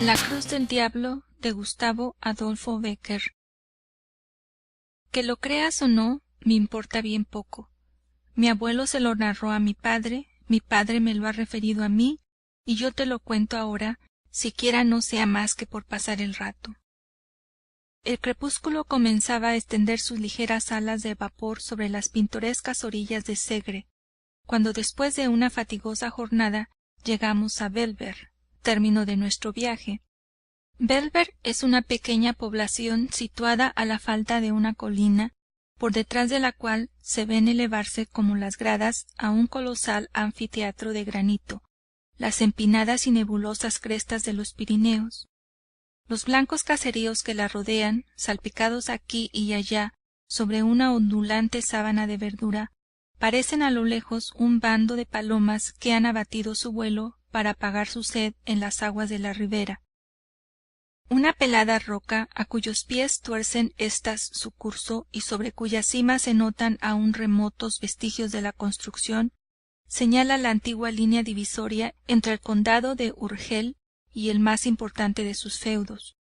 La cruz del diablo de Gustavo Adolfo Bécquer. Que lo creas o no, me importa bien poco. Mi abuelo se lo narró a mi padre me lo ha referido a mí, y yo te lo cuento ahora, siquiera no sea más que por pasar el rato. El crepúsculo comenzaba a extender sus ligeras alas de vapor sobre las pintorescas orillas de Segre, cuando después de una fatigosa jornada llegamos a Bellver, término de nuestro viaje. Bellver es una pequeña población situada a la falda de una colina, por detrás de la cual se ven elevarse como las gradas a un colosal anfiteatro de granito, las empinadas y nebulosas crestas de los Pirineos. Los blancos caseríos que la rodean, salpicados aquí y allá sobre una ondulante sábana de verdura, parecen a lo lejos un bando de palomas que han abatido su vuelo para apagar su sed en las aguas de la ribera. Una pelada roca a cuyos pies tuercen éstas su curso y sobre cuya cima se notan aún remotos vestigios de la construcción, señala la antigua línea divisoria entre el condado de Urgel y el más importante de sus feudos.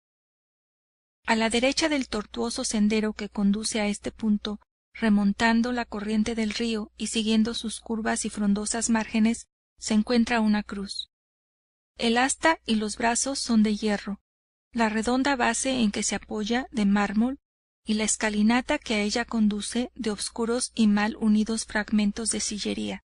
A la derecha del tortuoso sendero que conduce a este punto, remontando la corriente del río y siguiendo sus curvas y frondosas márgenes, se encuentra una cruz. El asta y los brazos son de hierro, la redonda base en que se apoya de mármol y la escalinata que a ella conduce de obscuros y mal unidos fragmentos de sillería.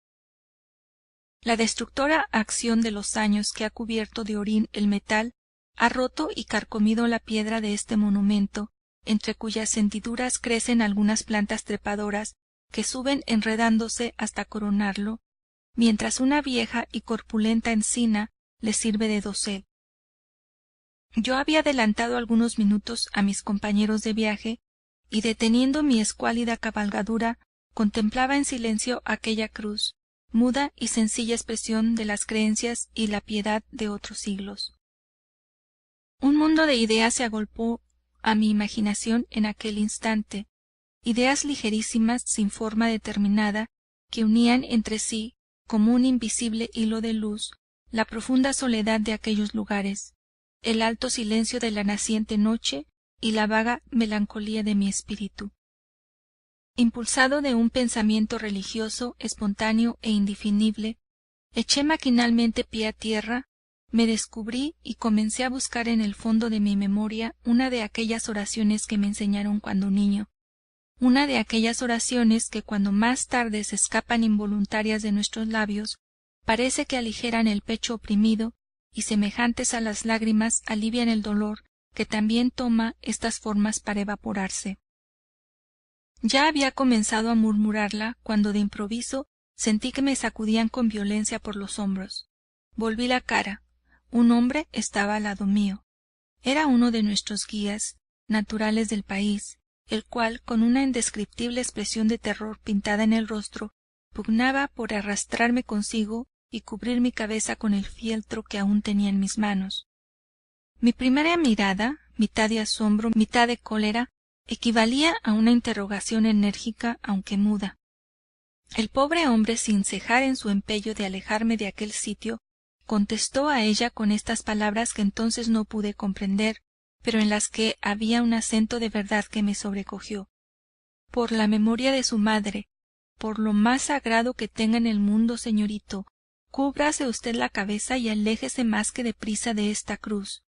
La destructora acción de los años que ha cubierto de orín el metal ha roto y carcomido la piedra de este monumento, entre cuyas hendiduras crecen algunas plantas trepadoras que suben enredándose hasta coronarlo, mientras una vieja y corpulenta encina le sirve de dosel. Yo había adelantado algunos minutos a mis compañeros de viaje y, deteniendo mi escuálida cabalgadura, contemplaba en silencio aquella cruz, muda y sencilla expresión de las creencias y la piedad de otros siglos. Un mundo de ideas se agolpó a mi imaginación en aquel instante, ideas ligerísimas sin forma determinada que unían entre sí, como un invisible hilo de luz, la profunda soledad de aquellos lugares, el alto silencio de la naciente noche y la vaga melancolía de mi espíritu. Impulsado de un pensamiento religioso, espontáneo e indefinible, eché maquinalmente pie a tierra, me descubrí y comencé a buscar en el fondo de mi memoria una de aquellas oraciones que me enseñaron cuando niño, una de aquellas oraciones que cuando más tarde se escapan involuntarias de nuestros labios, parece que aligeran el pecho oprimido y semejantes a las lágrimas alivian el dolor que también toma estas formas para evaporarse. Ya había comenzado a murmurarla cuando de improviso sentí que me sacudían con violencia por los hombros. Volví la cara. Un hombre estaba al lado mío. Era uno de nuestros guías, naturales del país, el cual, con una indescriptible expresión de terror pintada en el rostro, pugnaba por arrastrarme consigo y cubrir mi cabeza con el fieltro que aún tenía en mis manos. Mi primera mirada, mitad de asombro, mitad de cólera, equivalía a una interrogación enérgica aunque muda. El pobre hombre, sin cejar en su empeño de alejarme de aquel sitio, contestó a ella con estas palabras que entonces no pude comprender, pero en las que había un acento de verdad que me sobrecogió. Por la memoria de su madre, por lo más sagrado que tenga en el mundo, señorito, cúbrase usted la cabeza y aléjese más que deprisa de esta cruz.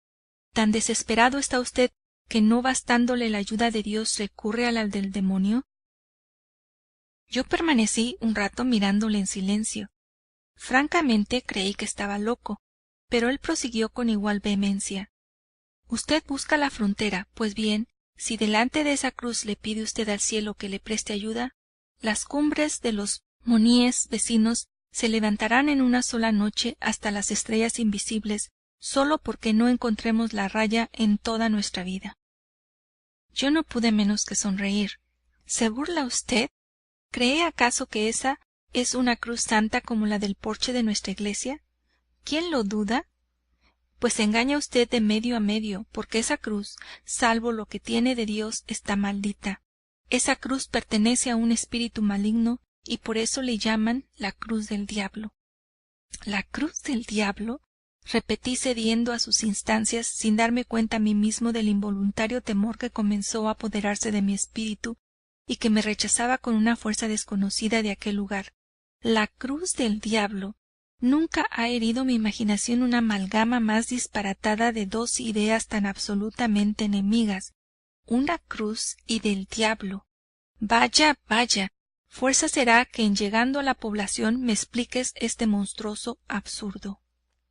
¿Tan desesperado está usted que no bastándole la ayuda de Dios recurre a la del demonio? Yo permanecí un rato mirándole en silencio. Francamente creí que estaba loco, pero él prosiguió con igual vehemencia. Usted busca la frontera, pues bien, si delante de esa cruz le pide usted al cielo que le preste ayuda, las cumbres de los moníes vecinos se levantarán en una sola noche hasta las estrellas invisibles, solo porque no encontremos la raya en toda nuestra vida. Yo no pude menos que sonreír. ¿Se burla usted? ¿Cree acaso que esa es una cruz santa como la del porche de nuestra iglesia? ¿Quién lo duda? Pues se engaña usted de medio a medio, porque esa cruz, salvo lo que tiene de Dios, está maldita. Esa cruz pertenece a un espíritu maligno y por eso le llaman la cruz del diablo. ¿La cruz del diablo? Repetí cediendo a sus instancias, sin darme cuenta a mí mismo del involuntario temor que comenzó a apoderarse de mi espíritu y que me rechazaba con una fuerza desconocida de aquel lugar. La cruz del diablo. Nunca ha herido mi imaginación una amalgama más disparatada de dos ideas tan absolutamente enemigas. Una cruz y del diablo. Vaya, vaya. Fuerza será que en llegando a la población me expliques este monstruoso absurdo.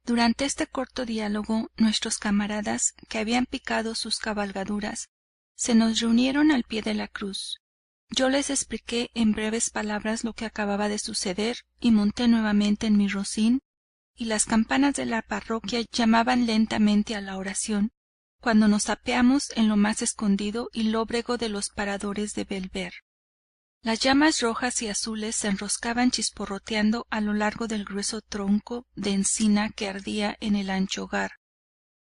Durante este corto diálogo, nuestros camaradas, que habían picado sus cabalgaduras, se nos reunieron al pie de la cruz. Yo les expliqué en breves palabras lo que acababa de suceder y monté nuevamente en mi rocín, y las campanas de la parroquia llamaban lentamente a la oración, cuando nos apeamos en lo más escondido y lóbrego de los paradores de Bellver. Las llamas rojas y azules se enroscaban chisporroteando a lo largo del grueso tronco de encina que ardía en el ancho hogar.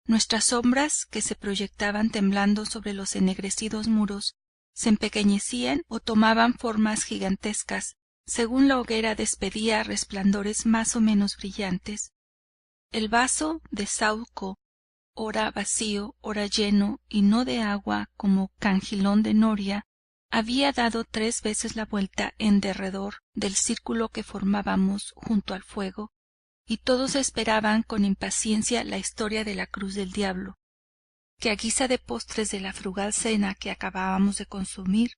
Nuestras sombras, que se proyectaban temblando sobre los ennegrecidos muros, se empequeñecían o tomaban formas gigantescas, según la hoguera despedía resplandores más o menos brillantes. El vaso de Saúco, ora vacío, ora lleno, y no de agua como cangilón de noria, había dado 3 veces la vuelta en derredor del círculo que formábamos junto al fuego, y todos esperaban con impaciencia la historia de la cruz del diablo, que a guisa de postres de la frugal cena que acabábamos de consumir,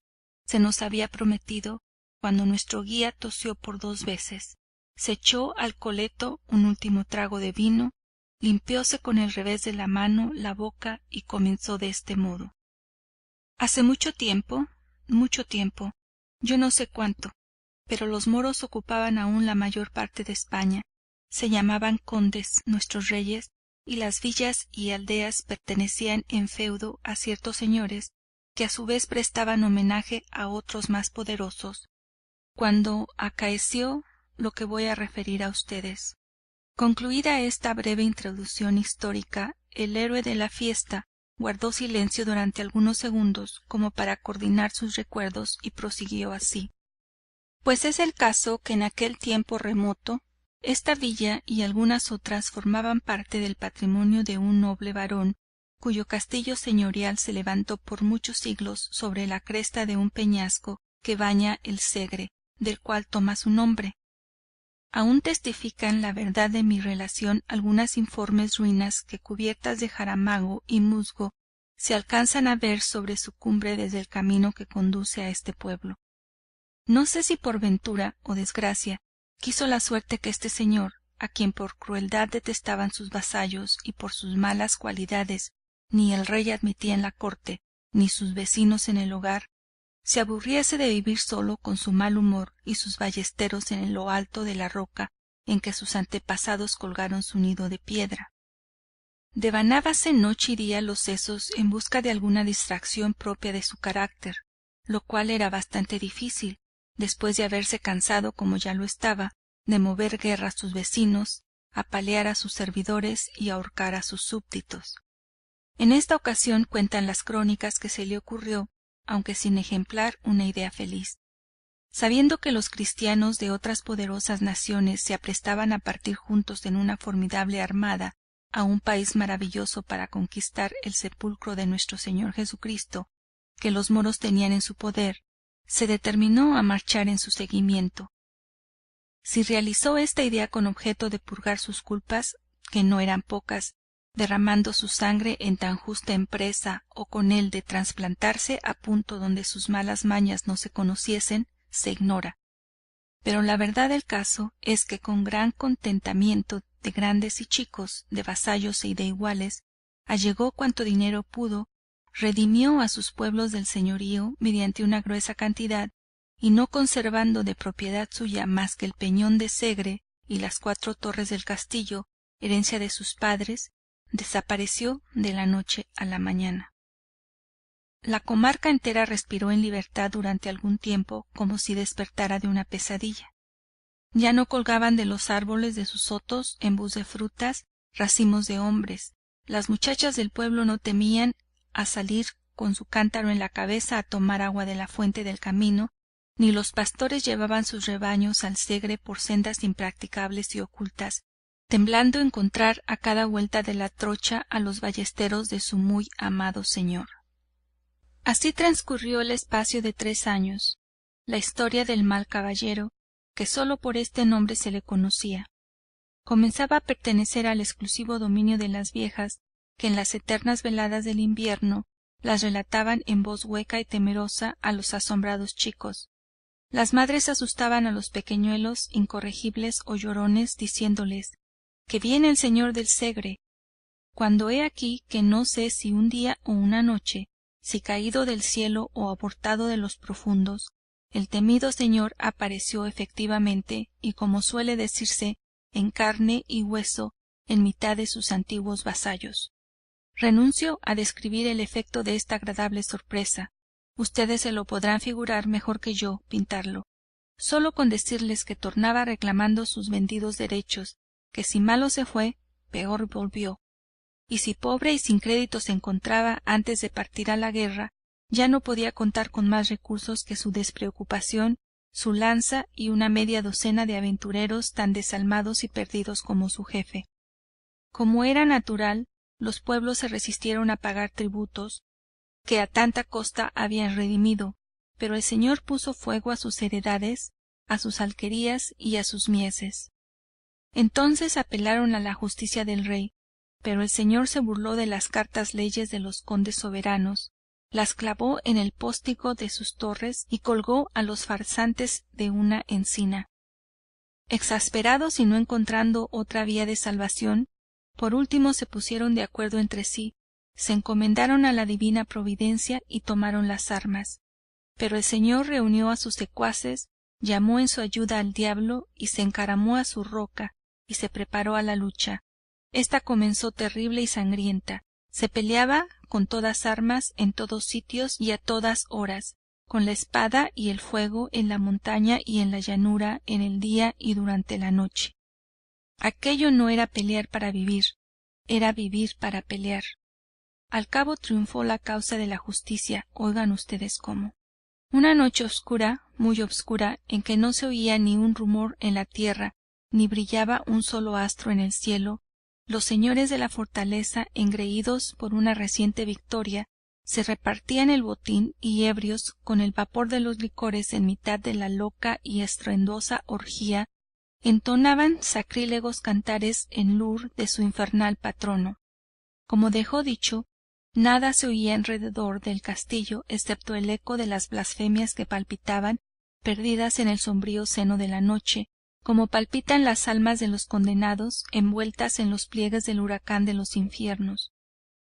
se nos había prometido, cuando nuestro guía tosió por 2 veces, se echó al coleto un último trago de vino, limpióse con el revés de la mano la boca y comenzó de este modo: hace mucho tiempo, yo no sé cuánto, pero los moros ocupaban aún la mayor parte de España, se llamaban condes nuestros reyes, y las villas y aldeas pertenecían en feudo a ciertos señores que a su vez prestaban homenaje a otros más poderosos, cuando acaeció lo que voy a referir a ustedes. Concluida esta breve introducción histórica, el héroe de la fiesta guardó silencio durante algunos segundos como para coordinar sus recuerdos y prosiguió así: pues es el caso que en aquel tiempo remoto esta villa y algunas otras formaban parte del patrimonio de un noble varón cuyo castillo señorial se levantó por muchos siglos sobre la cresta de un peñasco que baña el Segre, del cual toma su nombre. Aún testifican la verdad de mi relación algunas informes ruinas que, cubiertas de jaramago y musgo, se alcanzan a ver sobre su cumbre desde el camino que conduce a este pueblo. No sé si por ventura o desgracia quiso la suerte que este señor, a quien por crueldad detestaban sus vasallos y por sus malas cualidades ni el rey admitía en la corte ni sus vecinos en el hogar, se aburriese de vivir solo con su mal humor y sus ballesteros en lo alto de la roca en que sus antepasados colgaron su nido de piedra. Devanábase noche y día los sesos en busca de alguna distracción propia de su carácter, lo cual era bastante difícil, después de haberse cansado, como ya lo estaba, de mover guerra a sus vecinos, apalear a sus servidores y ahorcar a sus súbditos. En esta ocasión cuentan las crónicas que se le ocurrió, aunque sin ejemplar, una idea feliz. Sabiendo que los cristianos de otras poderosas naciones se aprestaban a partir juntos en una formidable armada a un país maravilloso para conquistar el sepulcro de nuestro Señor Jesucristo, que los moros tenían en su poder, se determinó a marchar en su seguimiento. Si realizó esta idea con objeto de purgar sus culpas, que no eran pocas, derramando su sangre en tan justa empresa, o con el de trasplantarse a punto donde sus malas mañas no se conociesen, se ignora. Pero la verdad del caso es que con gran contentamiento de grandes y chicos, de vasallos y de iguales, allegó cuanto dinero pudo, redimió a sus pueblos del señorío mediante una gruesa cantidad, y no conservando de propiedad suya más que el peñón de Segre y las 4 torres del castillo, herencia de sus padres, desapareció de la noche a la mañana. La comarca entera respiró en libertad durante algún tiempo, como si despertara de una pesadilla. Ya no colgaban de los árboles de sus sotos, embús de frutas, racimos de hombres. Las muchachas del pueblo no temían a salir con su cántaro en la cabeza a tomar agua de la fuente del camino, ni los pastores llevaban sus rebaños al Segre por sendas impracticables y ocultas, temblando encontrar a cada vuelta de la trocha a los ballesteros de su muy amado señor. Así transcurrió el espacio de 3 años, la historia del mal caballero, que sólo por este nombre se le conocía. Comenzaba a pertenecer al exclusivo dominio de las viejas, que en las eternas veladas del invierno las relataban en voz hueca y temerosa a los asombrados chicos. Las madres asustaban a los pequeñuelos incorregibles o llorones, diciéndoles que viene el señor del Segre, cuando he aquí que no sé si un día o una noche, si caído del cielo o abortado de los profundos, el temido señor apareció efectivamente y, como suele decirse, en carne y hueso en mitad de sus antiguos vasallos. Renuncio a describir el efecto de esta agradable sorpresa. Ustedes se lo podrán figurar mejor que yo pintarlo, sólo con decirles que tornaba reclamando sus vendidos derechos, que si malo se fue, peor volvió, y si pobre y sin crédito se encontraba antes de partir a la guerra, ya no podía contar con más recursos que su despreocupación, su lanza y una media docena de aventureros tan desalmados y perdidos como su jefe. Como era natural, los pueblos se resistieron a pagar tributos que a tanta costa habían redimido, pero el señor puso fuego a sus heredades, a sus alquerías y a sus mieses. Entonces apelaron a la justicia del rey, pero el señor se burló de las cartas leyes de los condes soberanos, las clavó en el póstigo de sus torres y colgó a los farsantes de una encina. Exasperados y no encontrando otra vía de salvación, por último se pusieron de acuerdo entre sí, se encomendaron a la divina providencia y tomaron las armas. Pero el señor reunió a sus secuaces, llamó en su ayuda al diablo y se encaramó a su roca y se preparó a la lucha. Esta comenzó terrible y sangrienta. Se peleaba con todas armas, en todos sitios y a todas horas, con la espada y el fuego, en la montaña y en la llanura, en el día y durante la noche. Aquello no era pelear para vivir, era vivir para pelear. Al cabo triunfó la causa de la justicia, oigan ustedes cómo. Una noche oscura, muy oscura, en que no se oía ni un rumor en la tierra, ni brillaba un solo astro en el cielo, los señores de la fortaleza, engreídos por una reciente victoria, se repartían el botín y ebrios con el vapor de los licores en mitad de la loca y estruendosa orgía, entonaban sacrílegos cantares en loor de su infernal patrono. Como dejó dicho, nada se oía alrededor del castillo excepto el eco de las blasfemias que palpitaban, perdidas en el sombrío seno de la noche, como palpitan las almas de los condenados envueltas en los pliegues del huracán de los infiernos.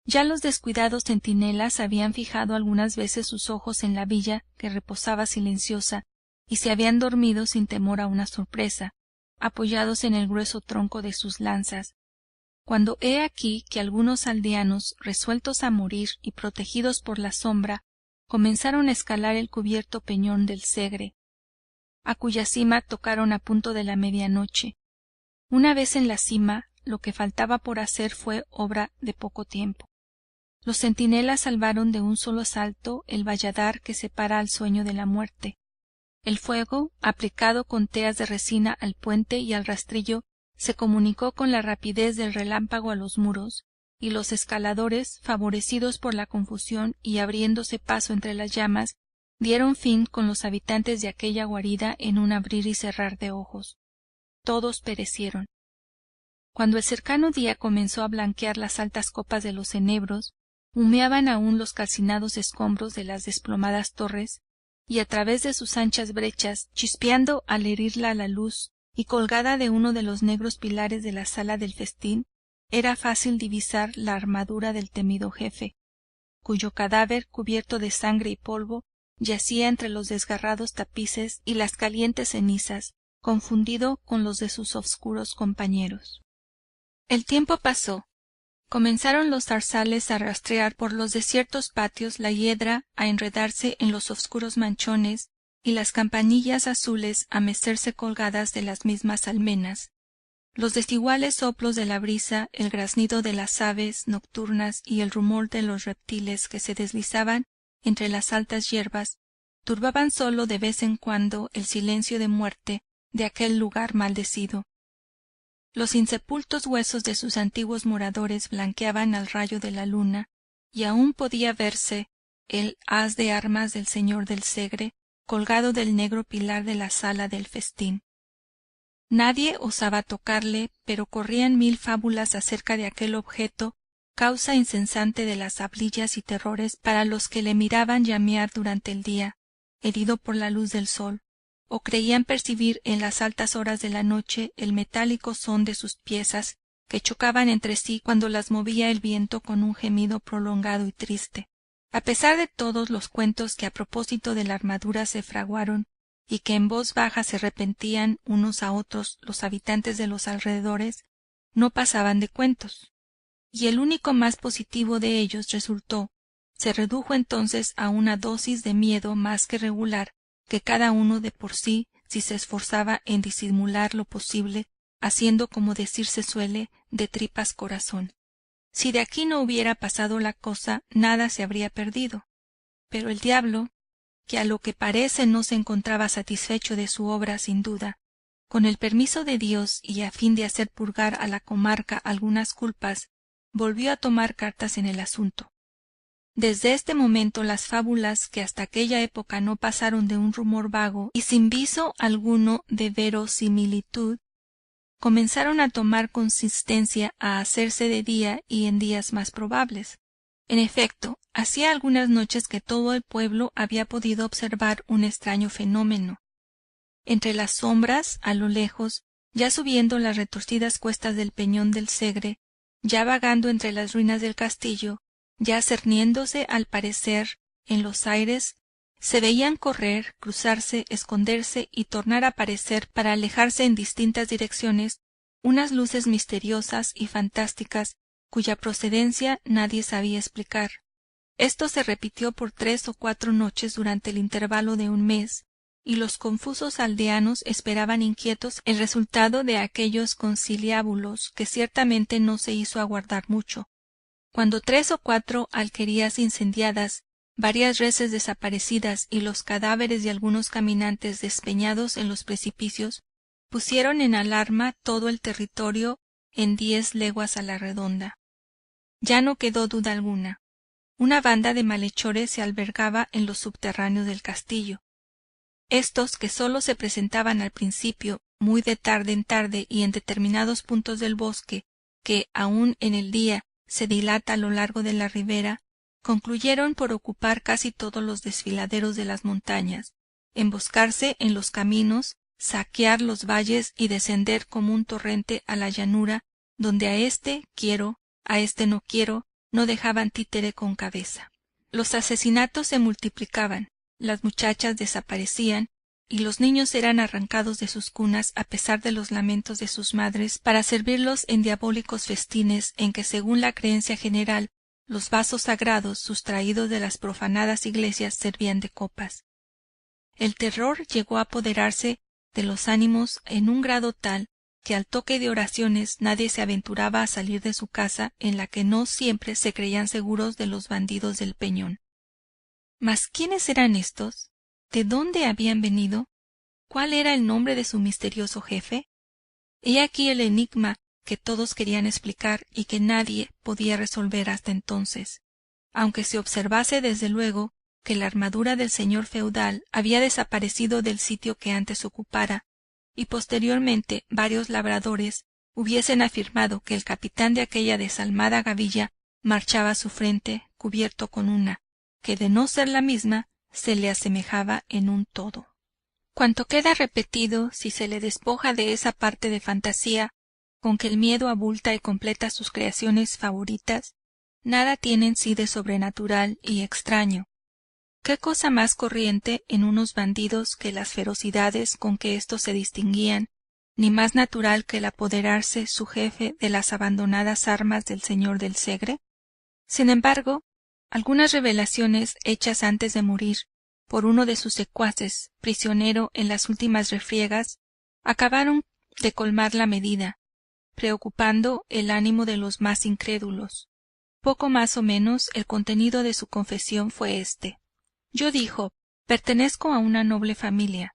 Ya los descuidados centinelas habían fijado algunas veces sus ojos en la villa que reposaba silenciosa y se habían dormido sin temor a una sorpresa, apoyados en el grueso tronco de sus lanzas, cuando he aquí que algunos aldeanos, resueltos a morir y protegidos por la sombra, comenzaron a escalar el cubierto peñón del Segre, a cuya cima tocaron a punto de la medianoche. Una vez en la cima, lo que faltaba por hacer fue obra de poco tiempo. Los centinelas salvaron de un solo salto el valladar que separa al sueño de la muerte. El fuego, aplicado con teas de resina al puente y al rastrillo, se comunicó con la rapidez del relámpago a los muros, y los escaladores, favorecidos por la confusión y abriéndose paso entre las llamas, dieron fin con los habitantes de aquella guarida en un abrir y cerrar de ojos. Todos perecieron. Cuando el cercano día comenzó a blanquear las altas copas de los enebros, humeaban aún los calcinados escombros de las desplomadas torres, y a través de sus anchas brechas, chispeando al herirla la luz, y colgada de uno de los negros pilares de la sala del festín, era fácil divisar la armadura del temido jefe, cuyo cadáver, cubierto de sangre y polvo, yacía entre los desgarrados tapices y las calientes cenizas, confundido con los de sus obscuros compañeros. El tiempo pasó. Comenzaron los zarzales a rastrear por los desiertos patios, la hiedra a enredarse en los oscuros manchones y las campanillas azules a mecerse colgadas de las mismas almenas. Los desiguales soplos de la brisa, el graznido de las aves nocturnas y el rumor de los reptiles que se deslizaban entre las altas hierbas turbaban sólo de vez en cuando el silencio de muerte de aquel lugar maldecido. Los insepultos huesos de sus antiguos moradores blanqueaban al rayo de la luna, y aún podía verse el haz de armas del señor del Segre colgado del negro pilar de la sala del festín. Nadie osaba tocarle, pero corrían mil fábulas acerca de aquel objeto, causa incesante de las hablillas y terrores para los que le miraban llamear durante el día, herido por la luz del sol, o creían percibir en las altas horas de la noche el metálico son de sus piezas que chocaban entre sí cuando las movía el viento con un gemido prolongado y triste. A pesar de todos los cuentos que a propósito de la armadura se fraguaron y que en voz baja se repetían unos a otros los habitantes de los alrededores, no pasaban de cuentos, y el único más positivo de ellos se redujo entonces a una dosis de miedo más que regular, que cada uno de por sí, si se esforzaba en disimular lo posible, haciendo como decirse suele, de tripas corazón. Si de aquí no hubiera pasado la cosa, nada se habría perdido. Pero el diablo, que a lo que parece no se encontraba satisfecho de su obra sin duda, con el permiso de Dios y a fin de hacer purgar a la comarca algunas culpas, volvió a tomar cartas en el asunto. Desde este momento las fábulas, que hasta aquella época no pasaron de un rumor vago y sin viso alguno de verosimilitud, comenzaron a tomar consistencia, a hacerse de día y en días más probables. En efecto, hacía algunas noches que todo el pueblo había podido observar un extraño fenómeno. Entre las sombras, a lo lejos, ya subiendo las retorcidas cuestas del peñón del Segre, ya vagando entre las ruinas del castillo, ya cerniéndose al parecer en los aires, se veían correr, cruzarse, esconderse y tornar a aparecer para alejarse en distintas direcciones unas luces misteriosas y fantásticas cuya procedencia nadie sabía explicar. Esto se repitió por 3 o 4 noches durante el intervalo de un mes, y los confusos aldeanos esperaban inquietos el resultado de aquellos conciliábulos, que ciertamente no se hizo aguardar mucho. Cuando 3 o 4 alquerías incendiadas, varias reses desaparecidas y los cadáveres de algunos caminantes despeñados en los precipicios pusieron en alarma todo el territorio en 10 leguas a la redonda. Ya no quedó duda alguna. Una banda de malhechores se albergaba en los subterráneos del castillo. Estos, que sólo se presentaban al principio, muy de tarde en tarde y en determinados puntos del bosque, que aun en el día se dilata a lo largo de la ribera, concluyeron por ocupar casi todos los desfiladeros de las montañas, emboscarse en los caminos, saquear los valles y descender como un torrente a la llanura, donde a este quiero, a este no quiero, no dejaban títere con cabeza. Los asesinatos se multiplicaban, las muchachas desaparecían, y los niños eran arrancados de sus cunas a pesar de los lamentos de sus madres para servirlos en diabólicos festines en que, según la creencia general, los vasos sagrados sustraídos de las profanadas iglesias servían de copas. El terror llegó a apoderarse de los ánimos en un grado tal que al toque de oraciones nadie se aventuraba a salir de su casa, en la que no siempre se creían seguros de los bandidos del peñón. Mas ¿quiénes eran estos? ¿De dónde habían venido? ¿Cuál era el nombre de su misterioso jefe? He aquí el enigma que todos querían explicar y que nadie podía resolver hasta entonces, aunque se observase desde luego que la armadura del señor feudal había desaparecido del sitio que antes ocupara, y posteriormente varios labradores hubiesen afirmado que el capitán de aquella desalmada gavilla marchaba a su frente cubierto con una, que de no ser la misma, se le asemejaba en un todo. Cuanto queda repetido, si se le despoja de esa parte de fantasía con que el miedo abulta y completa sus creaciones favoritas, nada tiene en sí de sobrenatural y extraño. ¿Qué cosa más corriente en unos bandidos que las ferocidades con que éstos se distinguían, ni más natural que el apoderarse su jefe de las abandonadas armas del señor del Segre? Sin embargo, algunas revelaciones hechas antes de morir por uno de sus secuaces, prisionero en las últimas refriegas, acabaron de colmar la medida, preocupando el ánimo de los más incrédulos. Poco más o menos el contenido de su confesión fue este: yo, dijo, pertenezco a una noble familia.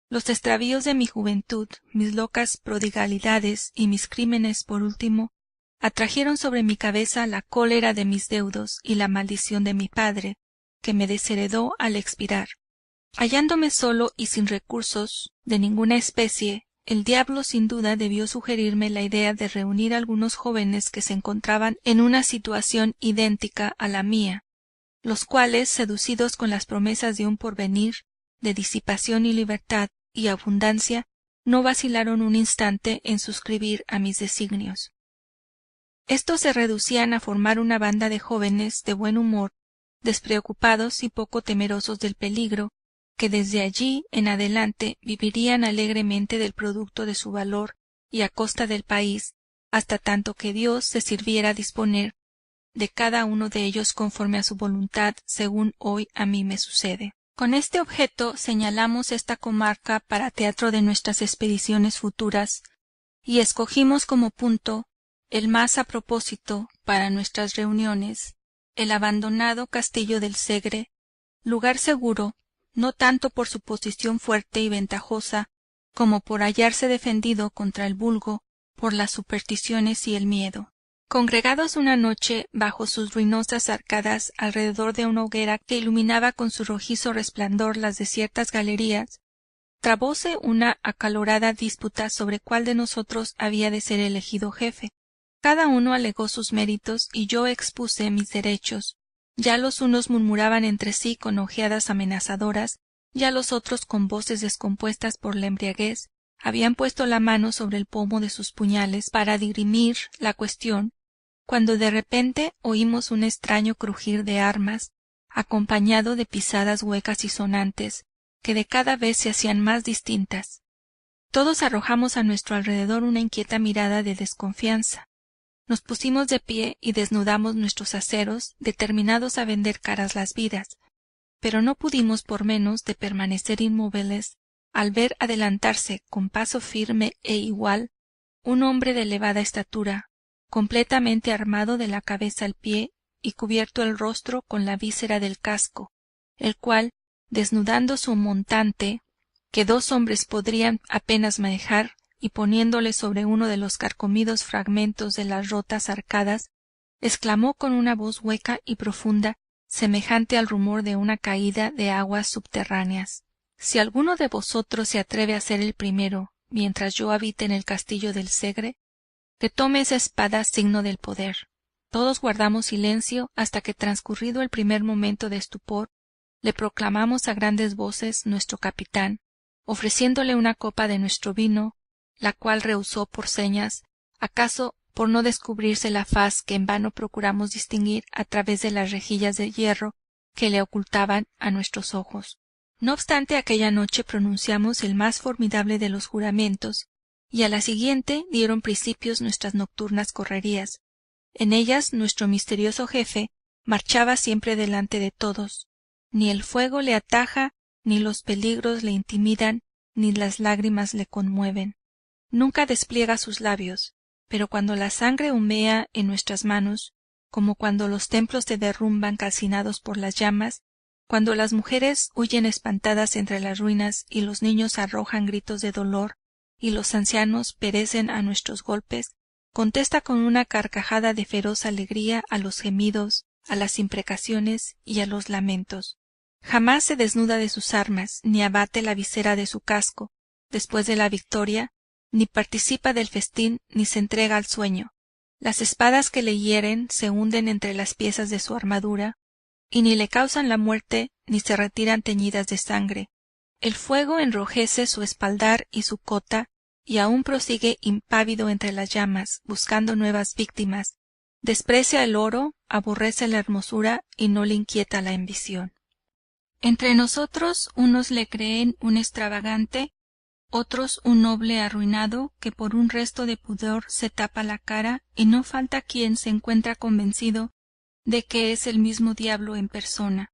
Los extravíos de mi juventud, mis locas prodigalidades y mis crímenes por último, atrajeron sobre mi cabeza la cólera de mis deudos y la maldición de mi padre, que me desheredó al expirar. Hallándome solo y sin recursos de ninguna especie, el diablo sin duda debió sugerirme la idea de reunir a algunos jóvenes que se encontraban en una situación idéntica a la mía, los cuales, seducidos con las promesas de un porvenir, de disipación y libertad y abundancia, no vacilaron un instante en suscribir a mis designios. Estos se reducían a formar una banda de jóvenes de buen humor, despreocupados y poco temerosos del peligro, que desde allí en adelante vivirían alegremente del producto de su valor y a costa del país, hasta tanto que Dios se sirviera disponer de cada uno de ellos conforme a su voluntad, según hoy a mí me sucede. Con este objeto señalamos esta comarca para teatro de nuestras expediciones futuras, y escogimos como punto el más a propósito para nuestras reuniones, el abandonado castillo del Segre, lugar seguro, no tanto por su posición fuerte y ventajosa, como por hallarse defendido contra el vulgo, por las supersticiones y el miedo. Congregados una noche bajo sus ruinosas arcadas alrededor de una hoguera que iluminaba con su rojizo resplandor las desiertas galerías, trabóse una acalorada disputa sobre cuál de nosotros había de ser elegido jefe. Cada uno alegó sus méritos y yo expuse mis derechos. Ya los unos murmuraban entre sí con ojeadas amenazadoras, ya los otros con voces descompuestas por la embriaguez habían puesto la mano sobre el pomo de sus puñales para dirimir la cuestión, cuando de repente oímos un extraño crujir de armas, acompañado de pisadas huecas y sonantes, que de cada vez se hacían más distintas. Todos arrojamos a nuestro alrededor una inquieta mirada de desconfianza. Nos pusimos de pie y desnudamos nuestros aceros, determinados a vender caras las vidas, pero no pudimos por menos de permanecer inmóviles al ver adelantarse con paso firme e igual un hombre de elevada estatura, completamente armado de la cabeza al pie y cubierto el rostro con la víscera del casco, el cual, desnudando su montante, que dos hombres podrían apenas manejar, y poniéndole sobre uno de los carcomidos fragmentos de las rotas arcadas, exclamó con una voz hueca y profunda, semejante al rumor de una caída de aguas subterráneas: si alguno de vosotros se atreve a ser el primero, mientras yo habite en el castillo del Segre, que tome esa espada signo del poder. Todos guardamos silencio hasta que, transcurrido el primer momento de estupor, le proclamamos a grandes voces nuestro capitán, ofreciéndole una copa de nuestro vino, la cual rehusó por señas, acaso por no descubrirse la faz que en vano procuramos distinguir a través de las rejillas de hierro que le ocultaban a nuestros ojos. No obstante, aquella noche pronunciamos el más formidable de los juramentos, y a la siguiente dieron principios nuestras nocturnas correrías. En ellas nuestro misterioso jefe marchaba siempre delante de todos. Ni el fuego le ataja, ni los peligros le intimidan, ni las lágrimas le conmueven. Nunca despliega sus labios, pero cuando la sangre humea en nuestras manos, como cuando los templos se derrumban calcinados por las llamas, cuando las mujeres huyen espantadas entre las ruinas y los niños arrojan gritos de dolor y los ancianos perecen a nuestros golpes, contesta con una carcajada de feroz alegría a los gemidos, a las imprecaciones y a los lamentos. Jamás se desnuda de sus armas, ni abate la visera de su casco, después de la victoria, ni participa del festín, ni se entrega al sueño. Las espadas que le hieren se hunden entre las piezas de su armadura, y ni le causan la muerte, ni se retiran teñidas de sangre. El fuego enrojece su espaldar y su cota, y aún prosigue impávido entre las llamas, buscando nuevas víctimas. Desprecia el oro, aborrece la hermosura, y no le inquieta la ambición. Entre nosotros unos le creen un extravagante, otros un noble arruinado que por un resto de pudor se tapa la cara, y no falta quien se encuentra convencido de que es el mismo diablo en persona.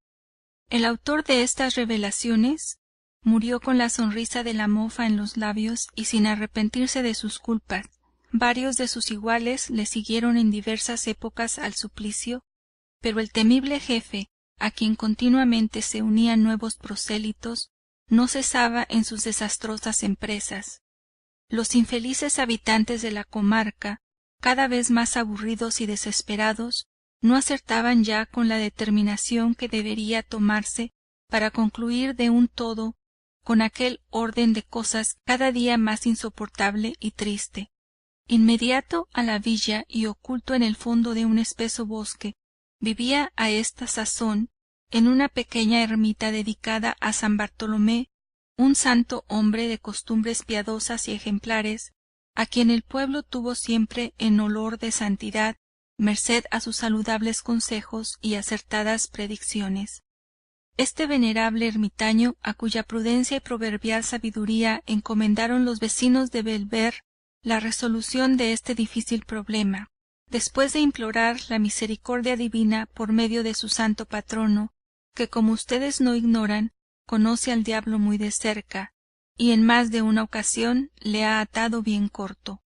El autor de estas revelaciones murió con la sonrisa de la mofa en los labios y sin arrepentirse de sus culpas. Varios de sus iguales le siguieron en diversas épocas al suplicio, pero el temible jefe, a quien continuamente se unían nuevos prosélitos, no cesaba en sus desastrosas empresas. Los infelices habitantes de la comarca, cada vez más aburridos y desesperados, no acertaban ya con la determinación que debería tomarse para concluir de un todo con aquel orden de cosas cada día más insoportable y triste. Inmediato a la villa y oculto en el fondo de un espeso bosque, vivía a esta sazón, en una pequeña ermita dedicada a San Bartolomé, un santo hombre de costumbres piadosas y ejemplares, a quien el pueblo tuvo siempre en olor de santidad, merced a sus saludables consejos y acertadas predicciones. Este venerable ermitaño, a cuya prudencia y proverbial sabiduría encomendaron los vecinos de Bellver la resolución de este difícil problema, después de implorar la misericordia divina por medio de su santo patrono, que como ustedes no ignoran, conoce al diablo muy de cerca, y en más de una ocasión le ha atado bien corto.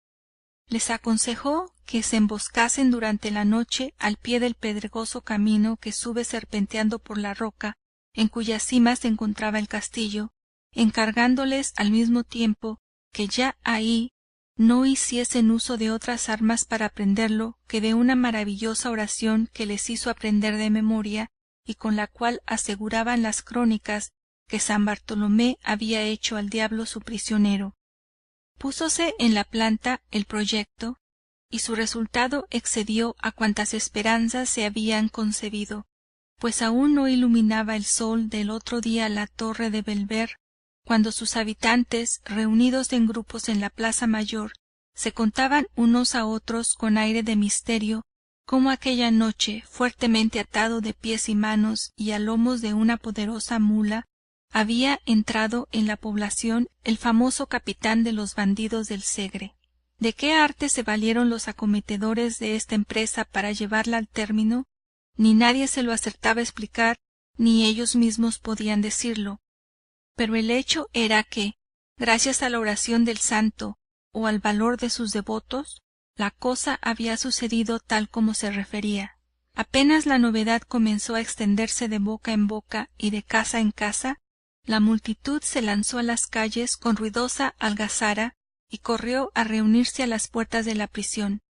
Les aconsejó que se emboscasen durante la noche al pie del pedregoso camino que sube serpenteando por la roca en cuya cima se encontraba el castillo, encargándoles al mismo tiempo que ya ahí no hiciesen uso de otras armas para aprenderlo que de una maravillosa oración que les hizo aprender de memoria y con la cual aseguraban las crónicas que San Bartolomé había hecho al diablo su prisionero. Púsose en la planta el proyecto y su resultado excedió a cuantas esperanzas se habían concebido, pues aún no iluminaba el sol del otro día la torre de Bellver, cuando sus habitantes, reunidos en grupos en la plaza mayor, se contaban unos a otros con aire de misterio cómo aquella noche, fuertemente atado de pies y manos y a lomos de una poderosa mula, había entrado en la población el famoso capitán de los bandidos del Segre. ¿De qué arte se valieron los acometedores de esta empresa para llevarla al término? Ni nadie se lo acertaba a explicar, ni ellos mismos podían decirlo. Pero el hecho era que, gracias a la oración del santo o al valor de sus devotos, la cosa había sucedido tal como se refería. Apenas la novedad comenzó a extenderse de boca en boca y de casa en casa, la multitud se lanzó a las calles con ruidosa algazara y corrió a reunirse a las puertas de la prisión.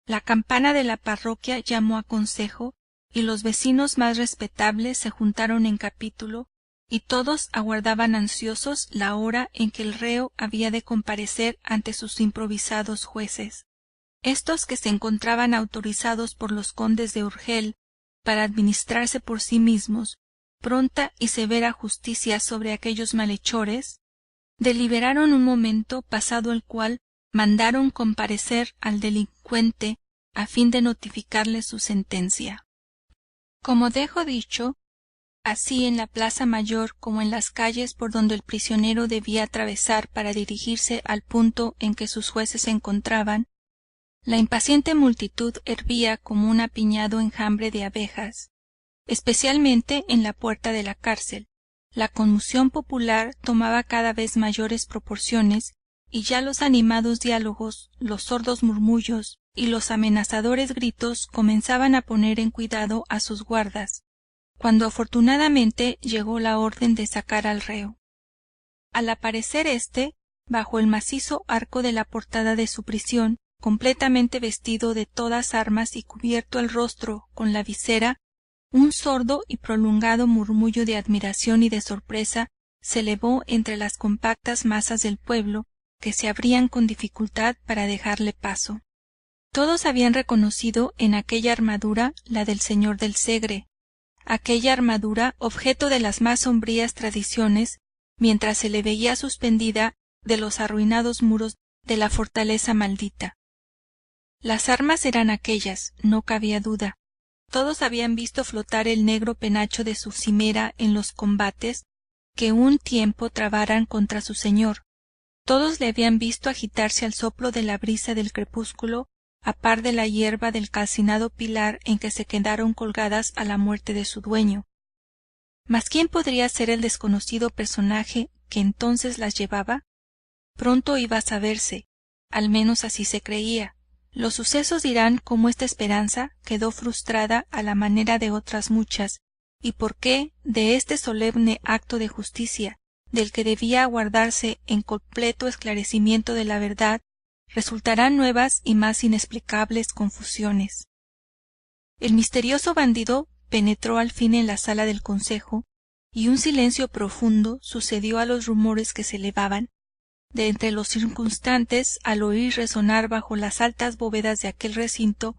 La campana de la parroquia llamó a consejo y los vecinos más respetables se juntaron en capítulo y todos aguardaban ansiosos la hora en que el reo había de comparecer ante sus improvisados jueces. Estos, que se encontraban autorizados por los condes de Urgel para administrarse por sí mismos pronta y severa justicia sobre aquellos malhechores, deliberaron un momento, pasado el cual mandaron comparecer al delincuente a fin de notificarle su sentencia. Como dejo dicho, así en la plaza mayor como en las calles por donde el prisionero debía atravesar para dirigirse al punto en que sus jueces se encontraban, la impaciente multitud hervía como un apiñado enjambre de abejas, especialmente en la puerta de la cárcel. La conmoción popular tomaba cada vez mayores proporciones y ya los animados diálogos, los sordos murmullos y los amenazadores gritos comenzaban a poner en cuidado a sus guardas, cuando afortunadamente llegó la orden de sacar al reo. Al aparecer éste, bajo el macizo arco de la portada de su prisión, completamente vestido de todas armas y cubierto el rostro con la visera, un sordo y prolongado murmullo de admiración y de sorpresa se elevó entre las compactas masas del pueblo, que se abrían con dificultad para dejarle paso. Todos habían reconocido en aquella armadura la del señor del Segre, aquella armadura objeto de las más sombrías tradiciones, mientras se le veía suspendida de los arruinados muros de la fortaleza maldita. Las armas eran aquellas, no cabía duda. Todos habían visto flotar el negro penacho de su cimera en los combates que un tiempo trabaran contra su señor. Todos le habían visto agitarse al soplo de la brisa del crepúsculo, a par de la hierba del calcinado pilar en que se quedaron colgadas a la muerte de su dueño. Mas ¿quién podría ser el desconocido personaje que entonces las llevaba? Pronto iba a saberse, al menos así se creía. Los sucesos dirán cómo esta esperanza quedó frustrada a la manera de otras muchas, y por qué de este solemne acto de justicia, del que debía aguardarse en completo esclarecimiento de la verdad, resultarán nuevas y más inexplicables confusiones. El misterioso bandido penetró al fin en la sala del consejo, y un silencio profundo sucedió a los rumores que se elevaban de entre los circunstantes al oír resonar bajo las altas bóvedas de aquel recinto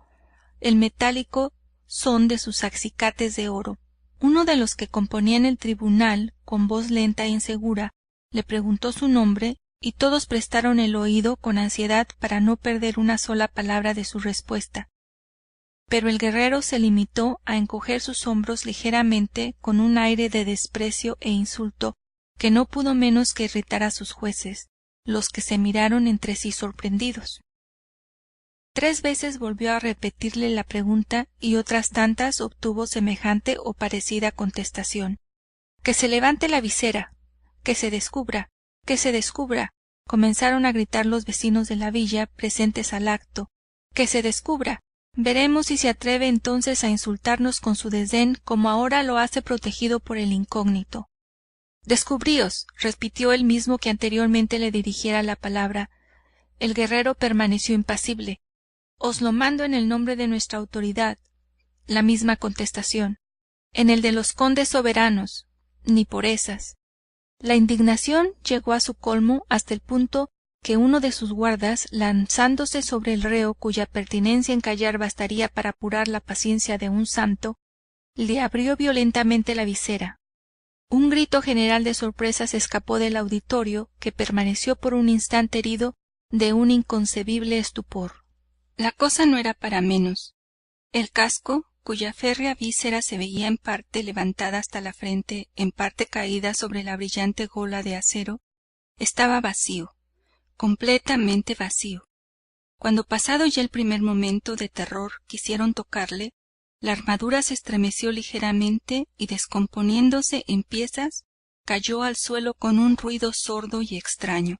el metálico son de sus acicates de oro. Uno de los que componían el tribunal, con voz lenta e insegura, le preguntó su nombre, y todos prestaron el oído con ansiedad para no perder una sola palabra de su respuesta. Pero el guerrero se limitó a encoger sus hombros ligeramente con un aire de desprecio e insulto que no pudo menos que irritar a sus jueces, los que se miraron entre sí sorprendidos. 3 veces volvió a repetirle la pregunta y otras tantas obtuvo semejante o parecida contestación. Que se levante la visera, que se descubra, que se descubra, comenzaron a gritar los vecinos de la villa presentes al acto. Que se descubra. Veremos si se atreve entonces a insultarnos con su desdén como ahora lo hace protegido por el incógnito. Descubríos, repitió el mismo que anteriormente le dirigiera la palabra. El guerrero permaneció impasible. Os lo mando en el nombre de nuestra autoridad. La misma contestación. En el de los condes soberanos. Ni por esas. La indignación llegó a su colmo hasta el punto que uno de sus guardas, lanzándose sobre el reo cuya pertinencia en callar bastaría para apurar la paciencia de un santo, le abrió violentamente la visera. Un grito general de sorpresa se escapó del auditorio, que permaneció por un instante herido de un inconcebible estupor. La cosa no era para menos. El casco, cuya férrea víscera se veía en parte levantada hasta la frente, en parte caída sobre la brillante gola de acero, estaba vacío, completamente vacío. Cuando pasado ya el primer momento de terror quisieron tocarle, la armadura se estremeció ligeramente y, descomponiéndose en piezas, cayó al suelo con un ruido sordo y extraño.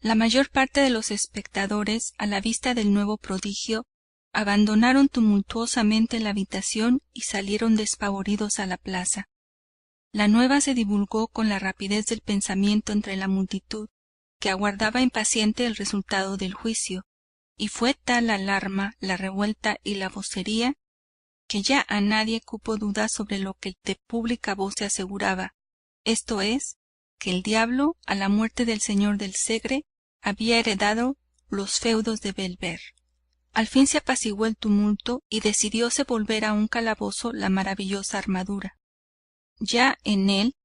La mayor parte de los espectadores, a la vista del nuevo prodigio, abandonaron tumultuosamente la habitación y salieron despavoridos a la plaza. La nueva se divulgó con la rapidez del pensamiento entre la multitud, que aguardaba impaciente el resultado del juicio, y fue tal la alarma, la revuelta y la vocería, que ya a nadie cupo duda sobre lo que de pública voz se aseguraba, esto es, que el diablo, a la muerte del señor del Segre, había heredado los feudos de Bellver. Al fin se apaciguó el tumulto y decidióse volver a un calabozo la maravillosa armadura. Ya en él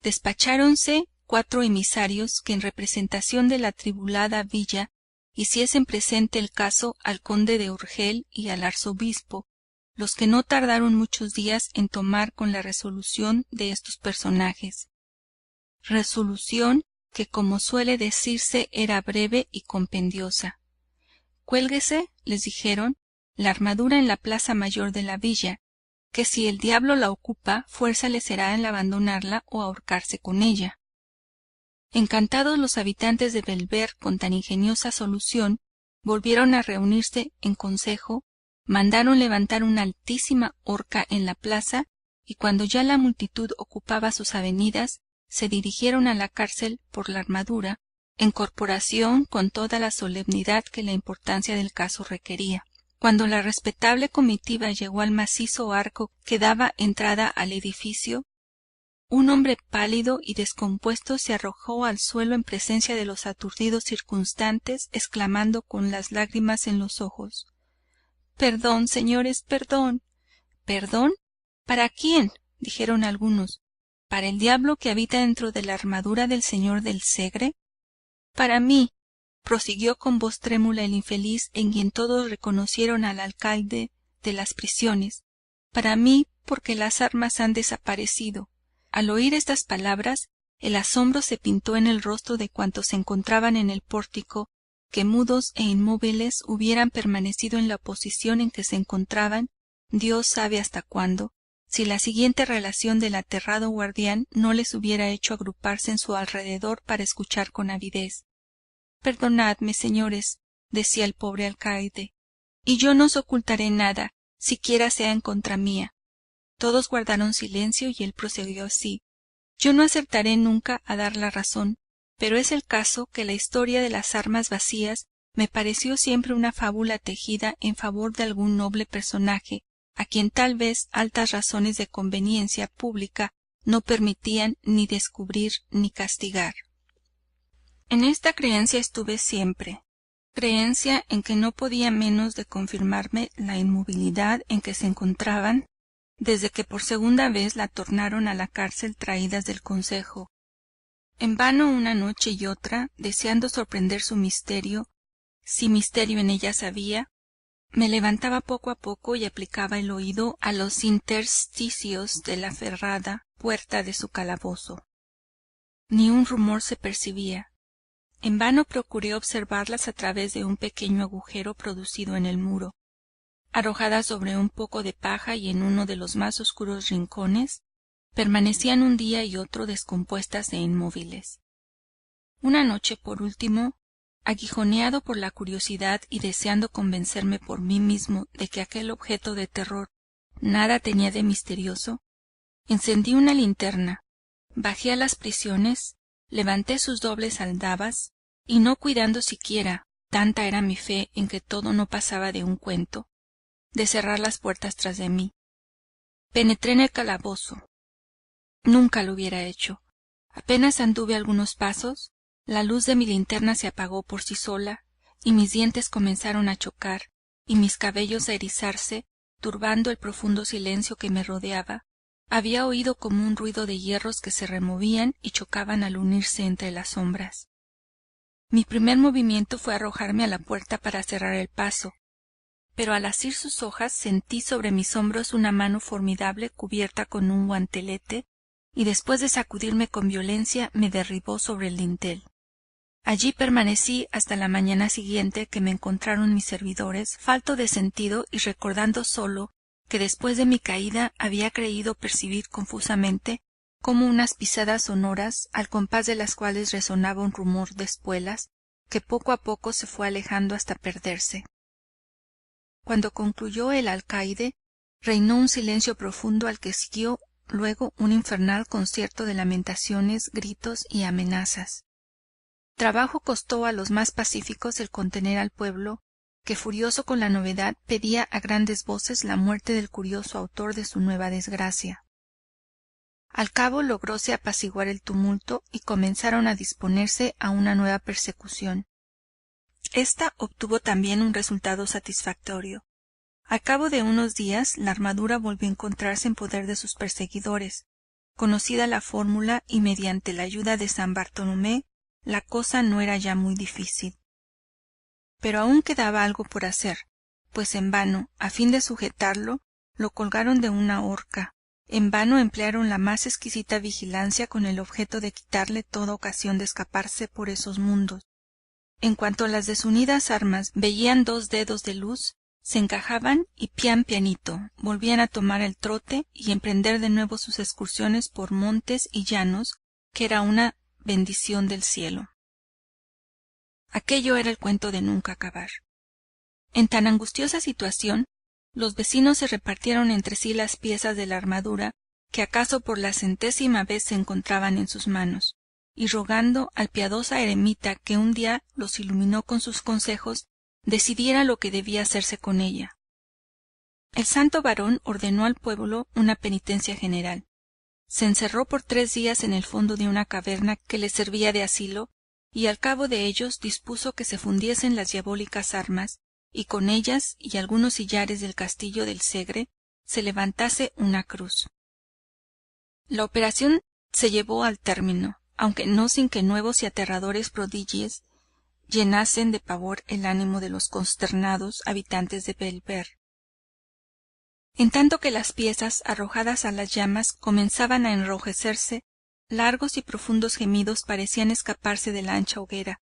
despacháronse 4 emisarios que en representación de la atribulada villa hiciesen presente el caso al conde de Urgel y al arzobispo, los que no tardaron muchos días en tomar con la resolución de estos personajes. Resolución que, como suele decirse, era breve y compendiosa. Cuélguese, les dijeron, la armadura en la plaza mayor de la villa, que si el diablo la ocupa, fuerza le será el abandonarla o ahorcarse con ella. Encantados los habitantes de Bellver con tan ingeniosa solución, volvieron a reunirse en consejo, mandaron levantar una altísima horca en la plaza, y cuando ya la multitud ocupaba sus avenidas, se dirigieron a la cárcel por la armadura, en corporación con toda la solemnidad que la importancia del caso requería. Cuando la respetable comitiva llegó al macizo arco que daba entrada al edificio, un hombre pálido y descompuesto se arrojó al suelo en presencia de los aturdidos circunstantes, exclamando con las lágrimas en los ojos: «Perdón, señores, perdón». «¿Perdón? ¿Para quién?», dijeron algunos. «¿Para el diablo que habita dentro de la armadura del señor del Segre?». «Para mí», prosiguió con voz trémula el infeliz, en quien todos reconocieron al alcaide de las prisiones, «para mí, porque las armas han desaparecido». Al oír estas palabras, el asombro se pintó en el rostro de cuantos se encontraban en el pórtico, que mudos e inmóviles hubieran permanecido en la posición en que se encontraban, Dios sabe hasta cuándo, si la siguiente relación del aterrado guardián no les hubiera hecho agruparse en su alrededor para escuchar con avidez. «Perdonadme, señores», decía el pobre alcaide, «y yo no os ocultaré nada, siquiera sea en contra mía». Todos guardaron silencio y él prosiguió así: Yo no acertaré nunca a dar la razón, pero es el caso que la historia de las armas vacías me pareció siempre una fábula tejida en favor de algún noble personaje, a quien tal vez altas razones de conveniencia pública no permitían ni descubrir ni castigar. En esta creencia estuve siempre, creencia en que no podía menos de confirmarme la inmovilidad en que se encontraban desde que por segunda vez la tornaron a la cárcel traídas del consejo. En vano una noche y otra, deseando sorprender su misterio, si misterio en ellas había, me levantaba poco a poco y aplicaba el oído a los intersticios de la ferrada puerta de su calabozo. Ni un rumor se percibía. En vano procuré observarlas a través de un pequeño agujero producido en el muro. Arrojadas sobre un poco de paja y en uno de los más oscuros rincones, permanecían un día y otro descompuestas e inmóviles. Una noche, por último, aguijoneado por la curiosidad y deseando convencerme por mí mismo de que aquel objeto de terror nada tenía de misterioso, encendí una linterna, bajé a las prisiones, levanté sus dobles aldabas, y no cuidando siquiera, tanta era mi fe en que todo no pasaba de un cuento, de cerrar las puertas tras de mí. Penetré en el calabozo. Nunca lo hubiera hecho. Apenas anduve algunos pasos, la luz de mi linterna se apagó por sí sola, y mis dientes comenzaron a chocar, y mis cabellos a erizarse, turbando el profundo silencio que me rodeaba. Había oído como un ruido de hierros que se removían y chocaban al unirse entre las sombras. Mi primer movimiento fue arrojarme a la puerta para cerrar el paso, pero al asir sus hojas sentí sobre mis hombros una mano formidable cubierta con un guantelete, y después de sacudirme con violencia me derribó sobre el dintel. Allí permanecí hasta la mañana siguiente, que me encontraron mis servidores, falto de sentido y recordando solo que después de mi caída había creído percibir confusamente como unas pisadas sonoras, al compás de las cuales resonaba un rumor de espuelas, que poco a poco se fue alejando hasta perderse. Cuando concluyó el alcaide, reinó un silencio profundo al que siguió luego un infernal concierto de lamentaciones, gritos y amenazas. Trabajo costó a los más pacíficos el contener al pueblo, que furioso con la novedad pedía a grandes voces la muerte del curioso autor de su nueva desgracia. Al cabo logróse apaciguar el tumulto y comenzaron a disponerse a una nueva persecución. Esta obtuvo también un resultado satisfactorio. Al cabo de unos días la armadura volvió a encontrarse en poder de sus perseguidores. Conocida la fórmula y mediante la ayuda de San Bartolomé, la cosa no era ya muy difícil. Pero aún quedaba algo por hacer, pues en vano, a fin de sujetarlo, lo colgaron de una horca. En vano emplearon la más exquisita vigilancia con el objeto de quitarle toda ocasión de escaparse por esos mundos. En cuanto las desunidas armas veían 2 dedos de luz, se encajaban y pian pianito volvían a tomar el trote y emprender de nuevo sus excursiones por montes y llanos, que era una bendición del cielo. Aquello era el cuento de nunca acabar. En tan angustiosa situación, los vecinos se repartieron entre sí las piezas de la armadura que acaso por la 100ª vez se encontraban en sus manos, y rogando al piadosa eremita que un día los iluminó con sus consejos, decidiera lo que debía hacerse con ella. El santo varón ordenó al pueblo una penitencia general. Se encerró por 3 días en el fondo de una caverna que le servía de asilo, y al cabo de ellos dispuso que se fundiesen las diabólicas armas, y con ellas y algunos sillares del castillo del Segre se levantase una cruz. La operación se llevó al término, aunque no sin que nuevos y aterradores prodigios llenasen de pavor el ánimo de los consternados habitantes de Bellver. En tanto que las piezas arrojadas a las llamas comenzaban a enrojecerse, largos y profundos gemidos parecían escaparse de la ancha hoguera,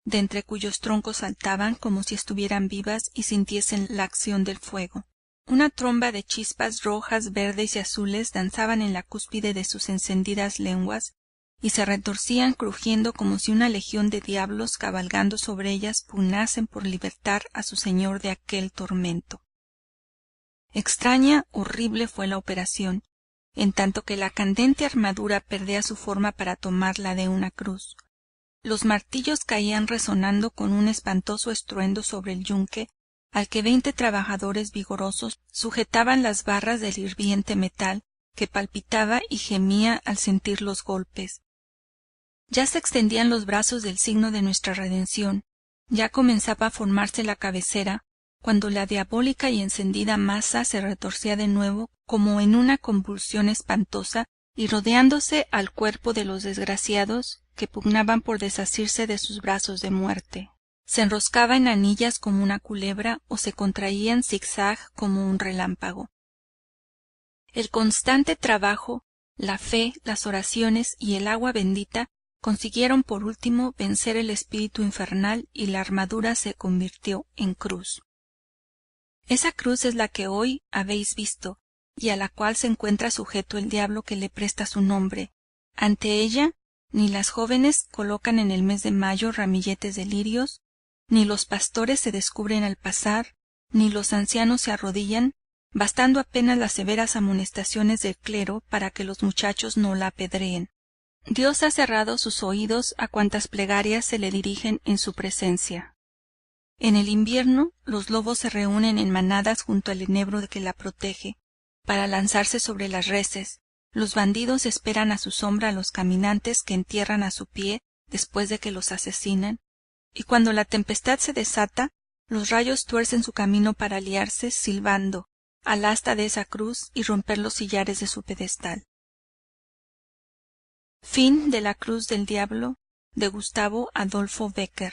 de entre cuyos troncos saltaban como si estuvieran vivas y sintiesen la acción del fuego. Una tromba de chispas rojas, verdes y azules danzaban en la cúspide de sus encendidas lenguas y se retorcían crujiendo como si una legión de diablos cabalgando sobre ellas pugnasen por libertar a su señor de aquel tormento. Extraña, horrible fue la operación. en tanto que la candente armadura perdía su forma para tomar la de una cruz. Los martillos caían resonando con un espantoso estruendo sobre el yunque, al que 20 trabajadores vigorosos sujetaban las barras del hirviente metal, que palpitaba y gemía al sentir los golpes. Ya se extendían los brazos del signo de nuestra redención, ya comenzaba a formarse la cabecera, cuando la diabólica y encendida masa se retorcía de nuevo como en una convulsión espantosa, y rodeándose al cuerpo de los desgraciados que pugnaban por desasirse de sus brazos de muerte. Se enroscaba en anillas como una culebra o se contraía en zigzag como un relámpago. El constante trabajo, la fe, las oraciones y el agua bendita consiguieron por último vencer el espíritu infernal y la armadura se convirtió en cruz. Esa cruz es la que hoy habéis visto y a la cual se encuentra sujeto el diablo que le presta su nombre. Ante ella ni las jóvenes colocan en el mes de mayo ramilletes de lirios, ni los pastores se descubren al pasar, ni los ancianos se arrodillan, bastando apenas las severas amonestaciones del clero para que los muchachos no la apedreen. Dios ha cerrado sus oídos a cuantas plegarias se le dirigen en su presencia. En el invierno los lobos se reúnen en manadas junto al enebro que la protege, para lanzarse sobre las reses. Los bandidos esperan a su sombra a los caminantes que entierran a su pie después de que los asesinan, y cuando la tempestad se desata, los rayos tuercen su camino para aliarse, silbando, al asta de esa cruz y romper los sillares de su pedestal. Fin de La cruz del diablo, de Gustavo Adolfo Bécquer.